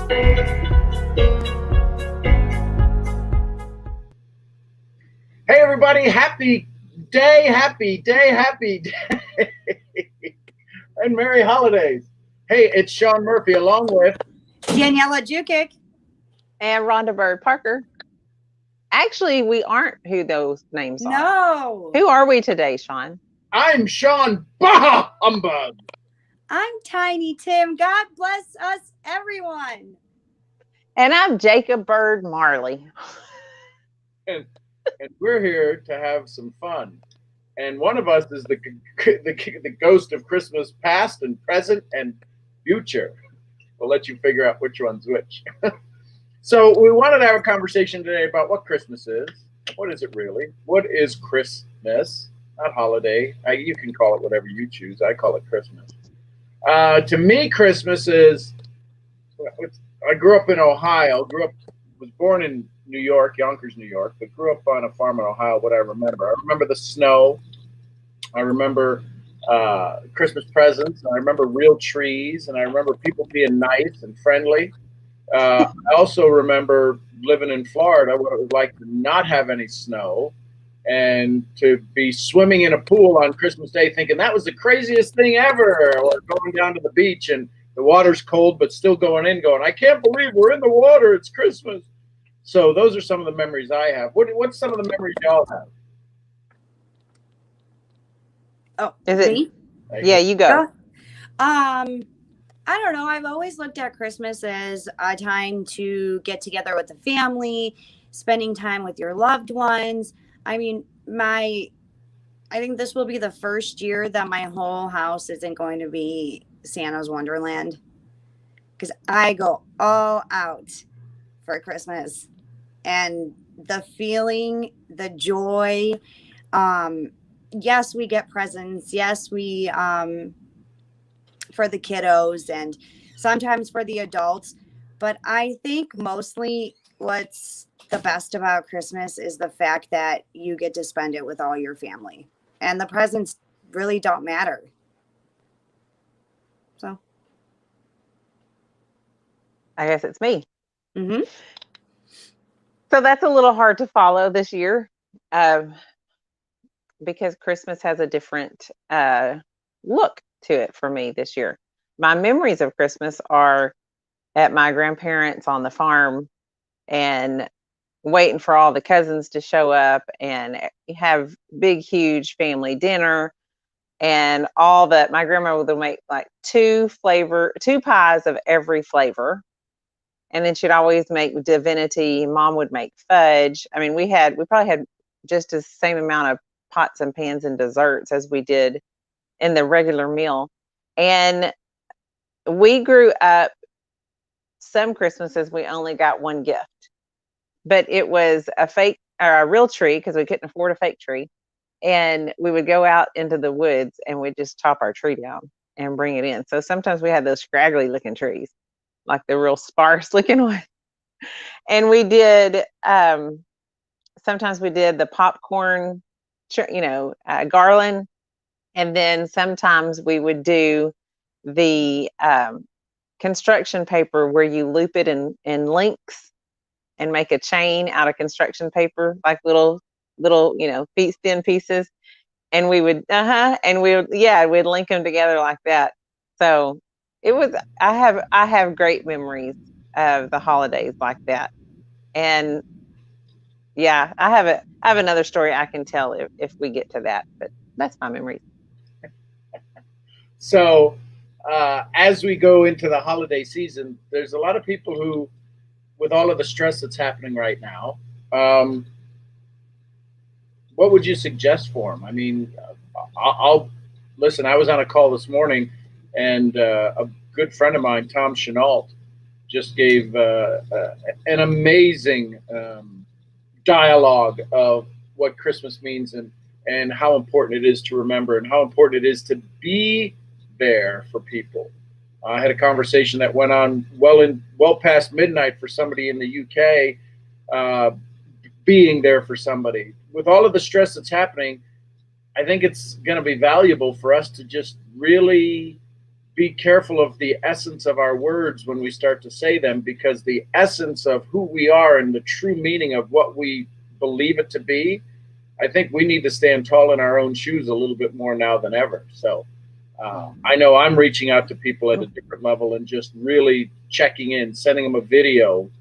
Hey, everybody, happy day, happy day, happy day, and Merry Holidays. Hey, it's Sean Murphy along with Daniela Jukic. And Rhonda Bird Parker. Actually, we aren't who those names are. No. Who are we today, Sean? I'm Sean Bah Humbug. I'm Tiny Tim. God bless us, everyone. And I'm Jacob Bird Marley. And we're here to have some fun. And one of us is the ghost of Christmas past and present and future. We'll let you figure out which one's which. So we wanted to have a conversation today about what Christmas is. What is it really? What is Christmas? Not holiday. You can call it whatever you choose. I call it Christmas. To me, Christmas is. I grew up in Ohio. Was born in New York, Yonkers, New York, but grew up on a farm in Ohio. What I remember the snow. I remember Christmas presents. I remember real trees, and I remember people being nice and friendly. I also remember living in Florida, what it was like to not have any snow and to be swimming in a pool on Christmas Day thinking that was the craziest thing ever, or going down to the beach and the water's cold but still going, I can't believe we're in the water, it's Christmas. So those are some of the memories I have. What's some of the memories y'all have? Oh, is it me? Yeah, you go. I don't know. I've always looked at Christmas as a time to get together with the family, spending time with your loved ones. I mean, I think this will be the first year that my whole house isn't going to be Santa's Wonderland, because I go all out for Christmas, and the feeling, the joy. Yes, we get presents. Yes, we for the kiddos and sometimes for the adults. But I think mostly what's the best about Christmas is the fact that you get to spend it with all your family, and the presents really don't matter. So I guess it's me. Mm-hmm. So that's a little hard to follow this year because Christmas has a different look to it for me this year. My memories of Christmas are at my grandparents' on the farm and waiting for all the cousins to show up and have big, huge family dinner. And all that, my grandma would make like two pies of every flavor. And then she'd always make divinity. Mom would make fudge. I mean, we probably had just the same amount of pots and pans and desserts as we did in the regular meal. And we grew up, some Christmases we only got one gift, but it was a fake or a real tree because we couldn't afford a fake tree. And we would go out into the woods and we'd just chop our tree down and bring it in. So sometimes we had those scraggly looking trees, like the real sparse looking one. And we did, sometimes we did the popcorn, garland. And then sometimes we would do the construction paper where you loop it in links and make a chain out of construction paper, like little, feet thin pieces. And we would, we'd link them together like that. So it was, I have great memories of the holidays like that. And yeah, I have another story I can tell if we get to that, but that's my memories. So as we go into the holiday season, there's a lot of people who, with all of the stress that's happening right now, what would you suggest for them? I mean, I'll listen. I was on a call this morning, and a good friend of mine, Tom Chenault, just gave an amazing dialogue of what Christmas means and how important it is to remember and how important it is to be there for people. I had a conversation that went on well past midnight for somebody in the UK, being there for somebody. With all of the stress that's happening, I think it's going to be valuable for us to just really be careful of the essence of our words when we start to say them, because the essence of who we are and the true meaning of what we believe it to be, I think we need to stand tall in our own shoes a little bit more now than ever. So I know I'm reaching out to people at a different level and just really checking in, sending them a video,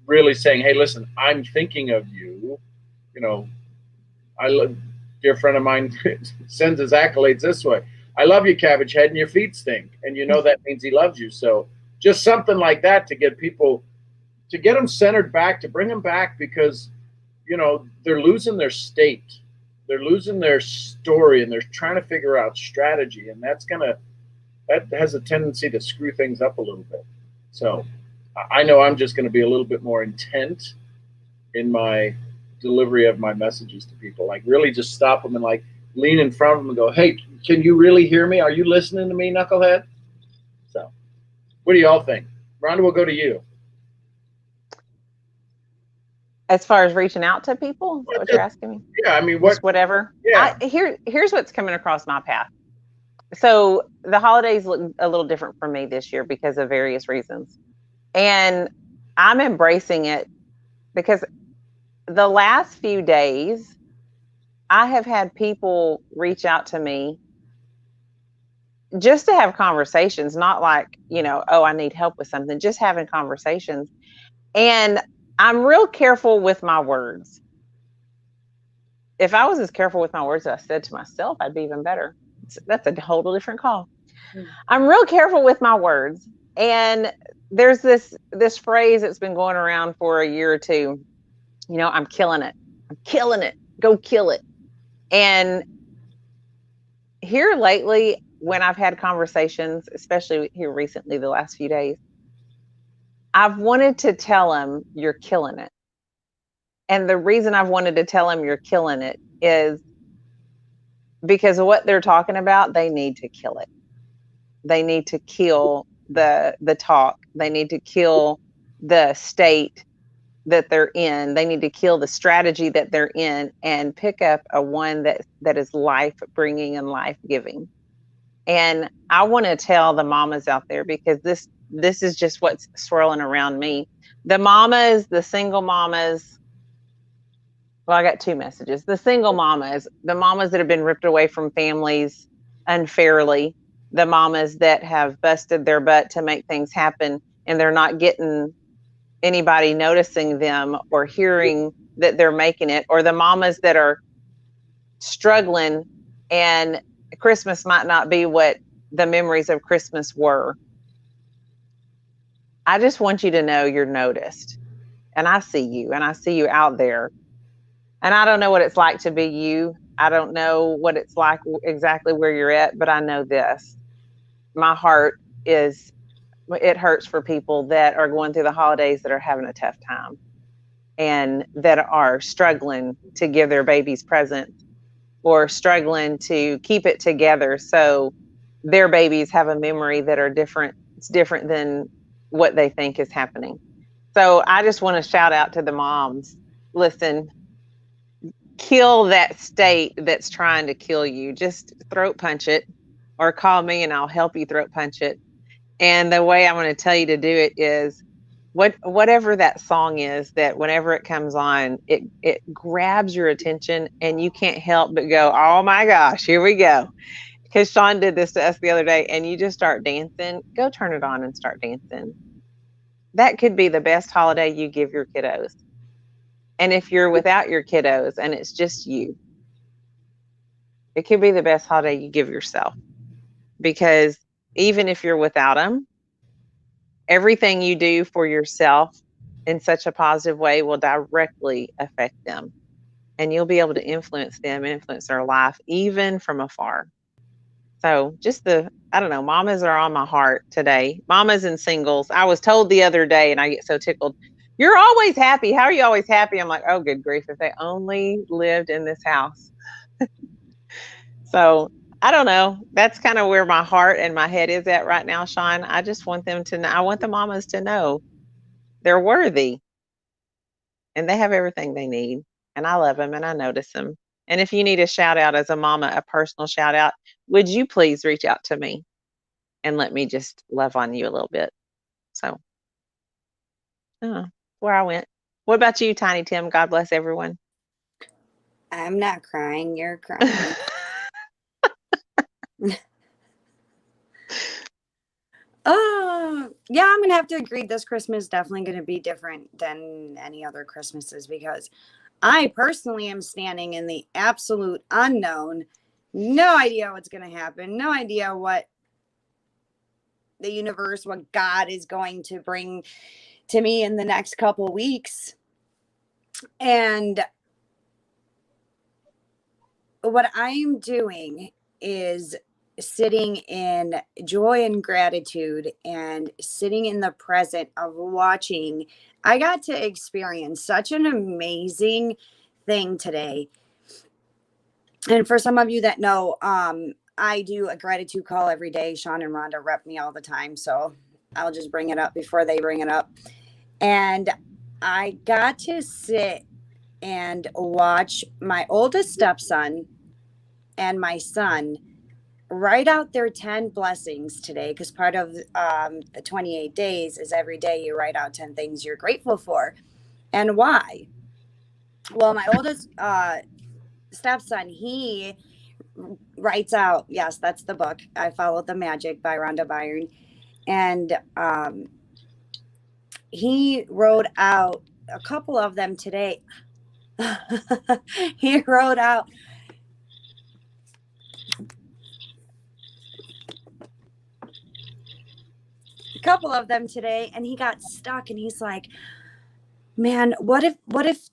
really saying, hey, listen, I'm thinking of you. You know, dear friend of mine sends his accolades this way. I love you, Cabbage Head, and your feet stink. And you know that means he loves you. So just something like that to get people, to get them centered back, to bring them back, because, you know, they're losing their state. They're losing their story, and they're trying to figure out strategy. And that has a tendency to screw things up a little bit. So I know I'm just going to be a little bit more intent in my delivery of my messages to people. Like, really just stop them and like lean in front of them and go, hey, can you really hear me? Are you listening to me, knucklehead? So what do y'all think? Rhonda, we'll go to you. As far as reaching out to people, is that what you're asking me? Yeah, I mean, whatever. Yeah. Here's what's coming across my path. So the holidays look a little different for me this year because of various reasons. And I'm embracing it because the last few days, I have had people reach out to me just to have conversations, not like, you know, oh, I need help with something, just having conversations. And I'm real careful with my words. If I was as careful with my words as I said to myself, I'd be even better. That's a whole different call. I'm real careful with my words. And there's this phrase that's been going around for a year or two. You know, I'm killing it. I'm killing it. Go kill it. And here lately, when I've had conversations, especially here recently, the last few days, I've wanted to tell them you're killing it. And the reason I've wanted to tell them you're killing it is because of what they're talking about. They need to kill it. They need to kill the talk. They need to kill the state that they're in. They need to kill the strategy that they're in and pick up a one that is life bringing and life giving. And I want to tell the mamas out there, because this is just what's swirling around me. The mamas, the single mamas. Well, I got two messages. The single mamas, the mamas that have been ripped away from families unfairly, the mamas that have busted their butt to make things happen, and they're not getting anybody noticing them or hearing that they're making it, or the mamas that are struggling and Christmas might not be what the memories of Christmas were. I just want you to know you're noticed. And I see you, and I see you out there. And I don't know what it's like to be you. I don't know what it's like exactly where you're at, but I know this. My heart it hurts for people that are going through the holidays that are having a tough time and that are struggling to give their babies presents or struggling to keep it together so their babies have a memory that are different. It's different than what they think is happening. So I just want to shout out to the moms. Listen, kill that state that's trying to kill you. Just throat punch it, or call me and I'll help you throat punch it. And the way I'm going to tell you to do it is whatever that song is, that whenever it comes on, it grabs your attention and you can't help but go, oh my gosh, here we go. Because Sean did this to us the other day, and you just start dancing. Go turn it on and start dancing. That could be the best holiday you give your kiddos. And if you're without your kiddos and it's just you, it could be the best holiday you give yourself. Because even if you're without them, everything you do for yourself in such a positive way will directly affect them. And you'll be able to influence them, influence their life, even from afar. So just I don't know, mamas are on my heart today. Mamas and singles. I was told the other day, and I get so tickled, you're always happy. How are you always happy? I'm like, oh, good grief, if they only lived in this house. So I don't know. That's kind of where my heart and my head is at right now, Sean. I just want them to know. I want the mamas to know they're worthy and they have everything they need. And I love them and I notice them. And if you need a shout out as a mama, a personal shout out, would you please reach out to me? and let me just love on you a little bit. So, where I went. What about you, Tiny Tim? God bless everyone. I'm not crying. You're crying. Oh, yeah, I'm gonna have to agree. This Christmas is definitely gonna be different than any other Christmases because I personally am standing in the absolute unknown. No idea what's gonna happen. No idea what the universe, what God is going to bring to me in the next couple weeks. And what I'm doing is sitting in joy and gratitude and sitting in the present of watching. I got to experience such an amazing thing today. And for some of you that know, I do a gratitude call every day. Sean and Rhonda rep me all the time. So I'll just bring it up before they bring it up. And I got to sit and watch my oldest stepson and my son write out their 10 blessings today, because part of the 28 days is every day you write out 10 things you're grateful for. And why? Well, my oldest stepson, he writes out, yes, that's the book, I Followed the Magic by Rhonda Byrne. And he wrote out a couple of them today. He wrote out a couple of them today, and he got stuck, and he's like, man, what if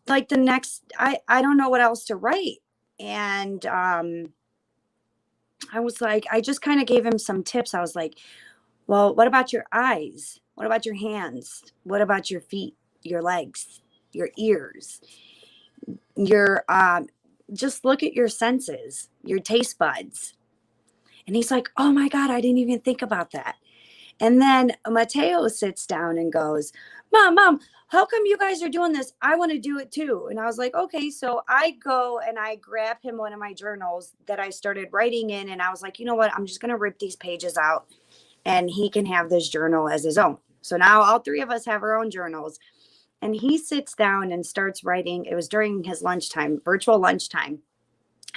like the next, I don't know what else to write. And I was like, I just kind of gave him some tips. I was like, well, what about your eyes? What about your hands? What about your feet, your legs, your ears? Your just look at your senses, your taste buds. And he's like, oh my God, I didn't even think about that. And then Mateo sits down and goes, Mom, how come you guys are doing this? I want to do it too. And I was like, okay. So I go and I grab him one of my journals that I started writing in. And I was like, you know what? I'm just going to rip these pages out and he can have this journal as his own. So now all three of us have our own journals. And he sits down and starts writing. It was during his lunchtime, virtual lunchtime.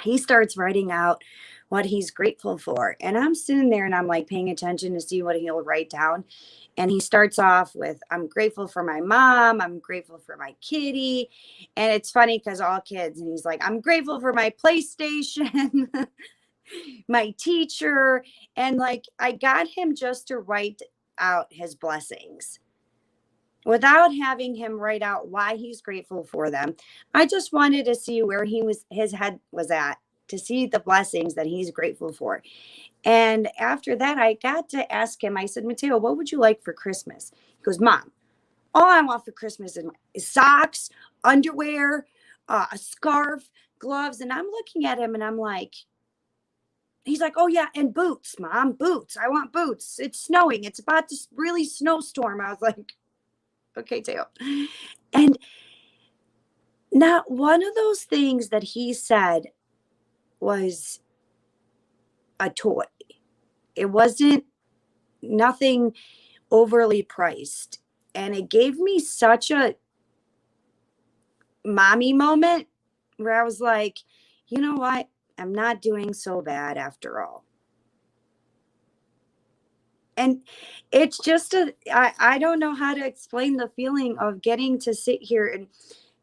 He starts writing out what he's grateful for. And I'm sitting there and I'm like paying attention to see what he'll write down. And he starts off with, I'm grateful for my mom. I'm grateful for my kitty. And it's funny because all kids, and he's like, I'm grateful for my PlayStation, my teacher. And like, I got him just to write out his blessings without having him write out why he's grateful for them. I just wanted to see where his head was at, to see the blessings that he's grateful for. And after that, I got to ask him, I said, Mateo, what would you like for Christmas? He goes, Mom, all I want for Christmas is socks, underwear, a scarf, gloves. And I'm looking at him and I'm like, he's like, oh yeah, and boots, Mom, boots. I want boots. It's snowing. It's about to really snowstorm. I was like, okay, Teo. And not one of those things that he said was a toy. It wasn't nothing overly priced. And it gave me such a mommy moment where I was like, you know what? I'm not doing so bad after all. And it's just I don't know how to explain the feeling of getting to sit here and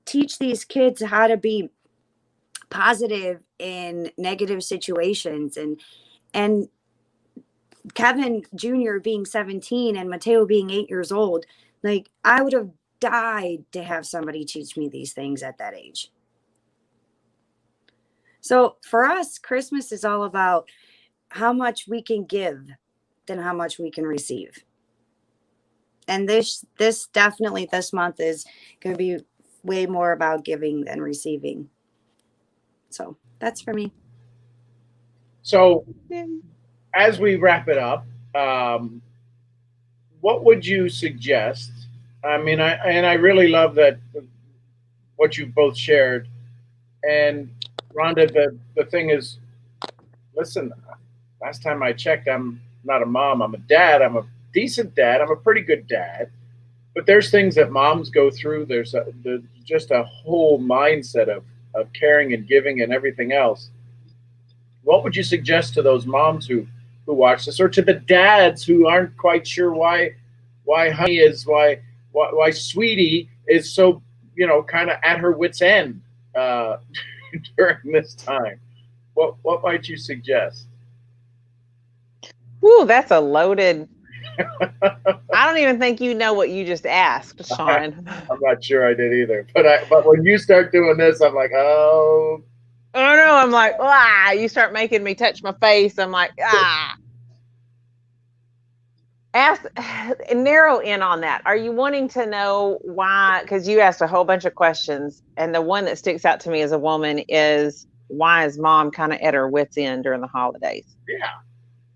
teach these kids how to be positive in negative situations. And Kevin Jr. being 17 and Mateo being 8 years old, like I would have died to have somebody teach me these things at that age. So for us, Christmas is all about how much we can give than how much we can receive. And this definitely this month is going to be way more about giving than receiving. So that's for me. So as we wrap it up, what would you suggest? I mean, I really love that what you both shared. And Rhonda, the thing is, listen, last time I checked, I'm not a mom. I'm a dad. I'm a decent dad. I'm a pretty good dad. But there's things that moms go through. There's just a whole mindset of caring and giving and everything else. What would you suggest to those moms who watch this, or to the dads who aren't quite sure why honey is why sweetie is so kind of at her wits end uh, during this time? What might you suggest? Whew, that's a loaded. I don't even think you know what you just asked, Sean. I'm not sure I did either, but when you start doing this, I'm like, oh. Oh no, I'm like, ah, you start making me touch my face. I'm like, ah. Ask, narrow in on that. Are you wanting to know why? Because you asked a whole bunch of questions, and the one that sticks out to me as a woman is, why is mom kind of at her wits end during the holidays? Yeah,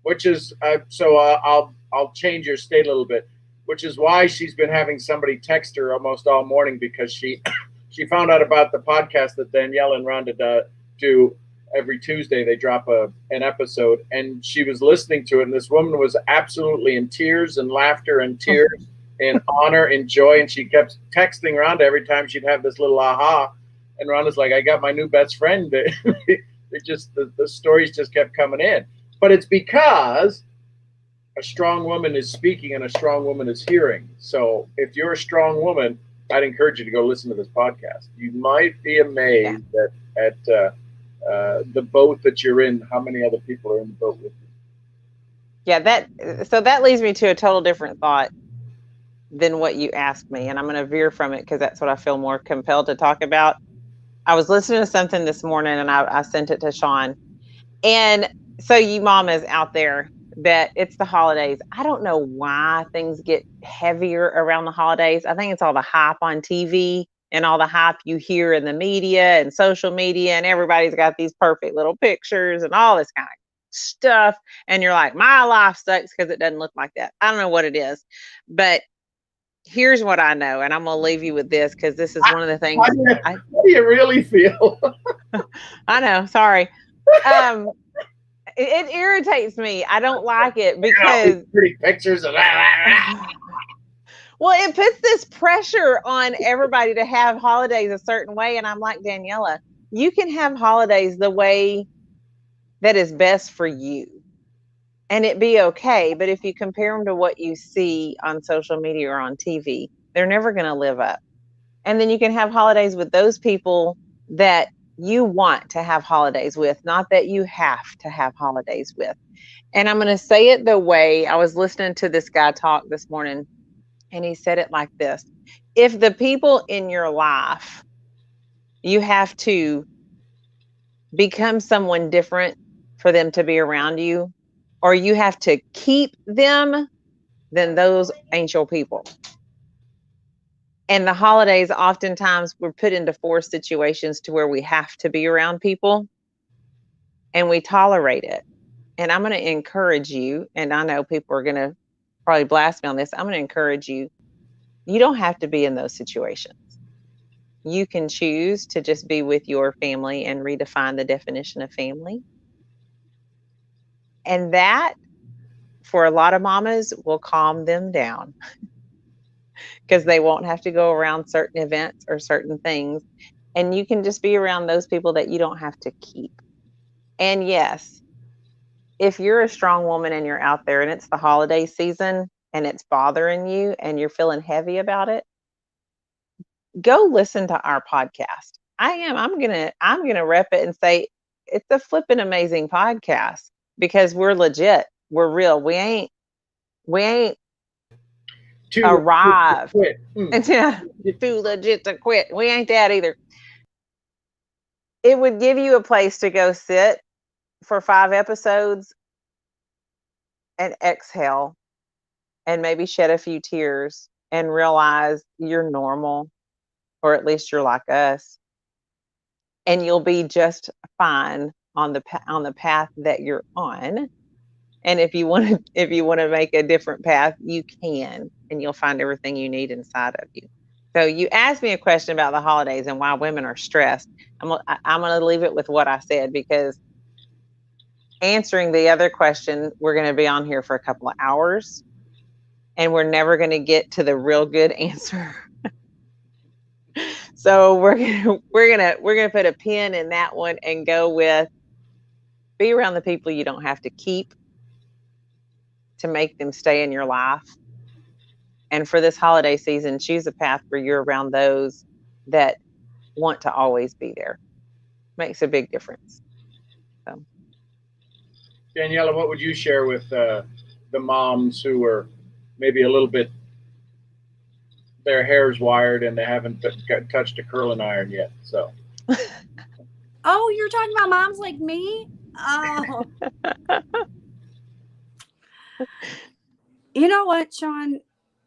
which is I'll change your state a little bit, which is why she's been having somebody text her almost all morning, because she she found out about the podcast that Danielle and Rhonda do every Tuesday. They drop an episode, and she was listening to it, and this woman was absolutely in tears and laughter and tears and honor and joy, and she kept texting Rhonda every time she'd have this little aha, and Rhonda's like, I got my new best friend. The stories just kept coming in, but it's because a strong woman is speaking and a strong woman is hearing. So if you're a strong woman, I'd encourage you to go listen to this podcast. You might be amazed at the boat that you're in, how many other people are in the boat with you. Yeah, that leads me to a total different thought than what you asked me, and I'm going to veer from it because that's what I feel more compelled to talk about. I was listening to something this morning, and I sent it to Sean. And so you mamas out there, that it's the holidays. I don't know why things get heavier around the holidays. I think it's all the hype on TV and all the hype you hear in the media and social media, and everybody's got these perfect little pictures and all this kind of stuff. And you're like, my life sucks because it doesn't look like that. I don't know what it is, but here's what I know, and I'm going to leave you with this because this is one of the things. How do you really feel? I know. Sorry. It irritates me. I don't like it because pretty pictures of that. Well, it puts this pressure on everybody to have holidays a certain way. And I'm like, Daniela, you can have holidays the way that is best for you and it be okay. But if you compare them to what you see on social media or on TV, they're never going to live up. And then you can have holidays with those people that you want to have holidays with, not that you have to have holidays with. And I'm going to say it the way I was listening to this guy talk this morning, and he said it like this: if the people in your life, you have to become someone different for them to be around you, or you have to keep them, then those ain't your people. And the holidays, oftentimes we're put into forced situations to where we have to be around people and we tolerate it. And I'm going to encourage you, and I know people are going to probably blast me on this. I'm going to encourage you. You don't have to be in those situations. You can choose to just be with your family and redefine the definition of family. And that, for a lot of mamas, will calm them down. Because they won't have to go around certain events or certain things. And you can just be around those people that you don't have to keep. And yes, if you're a strong woman and you're out there and it's the holiday season and it's bothering you and you're feeling heavy about it, go listen to our podcast. I'm gonna rep it and say it's a flipping amazing podcast because we're legit. We're real. We ain't arrive. Too legit to quit. We ain't that either. It would give you a place to go sit for 5 episodes and exhale and maybe shed a few tears and realize you're normal, or at least you're like us, and you'll be just fine on the path that you're on. And if you want to make a different path, you can, and you'll find everything you need inside of you. So you asked me a question about the holidays and why women are stressed. I'm going to leave it with what I said, because answering the other question, we're going to be on here for a couple of hours, and we're never going to get to the real good answer. So we're gonna put a pin in that one and go with be around the people you don't have to keep to make them stay in your life. And for this holiday season, choose a path where you're around those that want to always be there. Makes a big difference. So. Daniela, what would you share with the moms who are maybe a little bit, their hair's wired and they haven't touched a curling iron yet? So. Oh, you're talking about moms like me? Oh. You know what, Sean?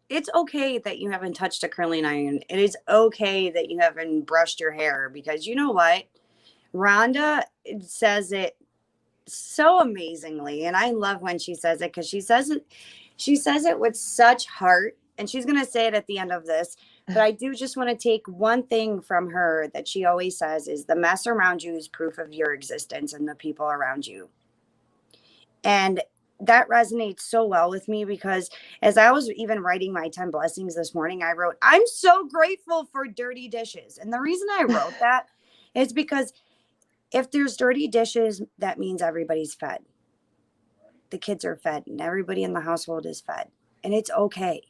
It's okay that you haven't touched a curling iron. It is okay that you haven't brushed your hair, because you know what? Rhonda says it so amazingly, and I love when she says it, because she says it with such heart, and she's going to say it at the end of this. But I do just want to take one thing from her that she always says is the mess around you is proof of your existence and the people around you. And that resonates so well with me, because as I was even writing my 10 blessings this morning, I wrote, I'm so grateful for dirty dishes. And the reason I wrote that is because if there's dirty dishes, that means everybody's fed. The kids are fed and everybody in the household is fed. And it's okay.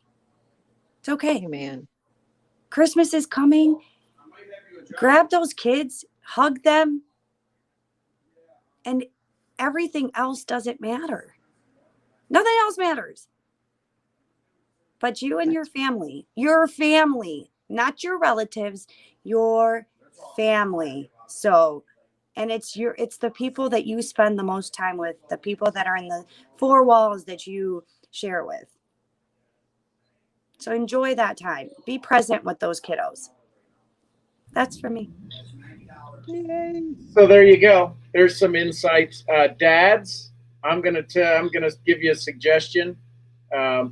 It's okay. Amen. Christmas is coming. Grab those kids, hug them, and everything else doesn't matter. Nothing else matters. But you and your family, not your relatives, your family. So, and it's the people that you spend the most time with, the people that are in the four walls that you share with. So enjoy that time. Be present with those kiddos. That's for me. Yay. So there you go. There's some insights. Dads, I'm gonna give you a suggestion. I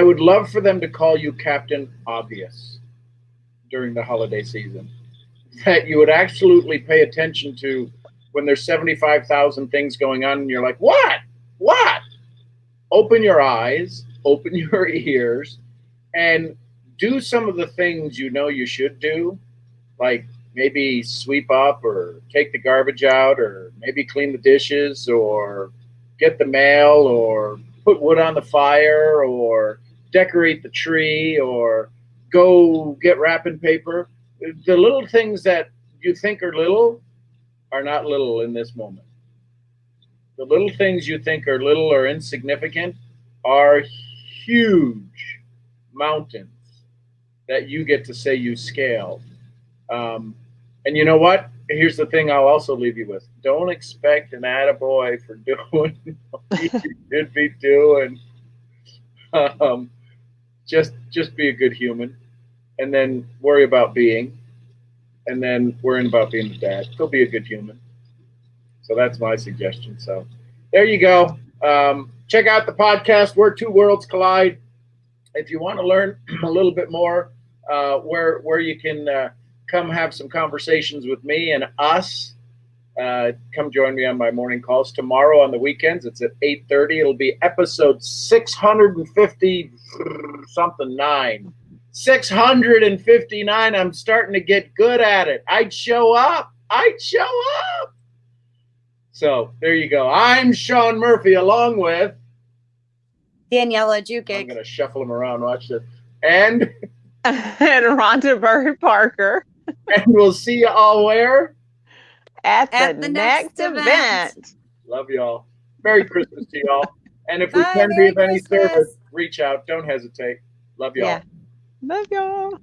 would love for them to call you Captain Obvious during the holiday season. That you would absolutely pay attention to when there's 75,000 things going on and you're like, what? Open your eyes, open your ears, and do some of the things you know you should do, like maybe sweep up or take the garbage out or maybe clean the dishes or get the mail or put wood on the fire or decorate the tree or go get wrapping paper. The little things that you think are little are not little in this moment. The little things you think are little or insignificant are huge mountains that you get to say you scaled. And you know what? Here's the thing I'll also leave you with. Don't expect an attaboy for doing what you should be doing. Just be a good human, and then worry about being, and then worrying about being the dad. Go be a good human. So that's my suggestion. So there you go. Check out the podcast, Where Two Worlds Collide. If you want to learn a little bit more, where you can come have some conversations with me and us, come join me on my morning calls tomorrow on the weekends. It's at 8:30. It'll be episode 650 something 9. 659. I'm starting to get good at it. I'd show up. So there you go. I'm Sean Murphy along with Daniela Jukic. I'm going to shuffle them around. Watch this. And Rhonda Bird Parker. And we'll see you all where? At the next event. Love y'all. Merry Christmas to y'all. And if we Bye, can be Merry of any Christmas. service, reach out. Don't hesitate. Love y'all. Yeah. Love y'all.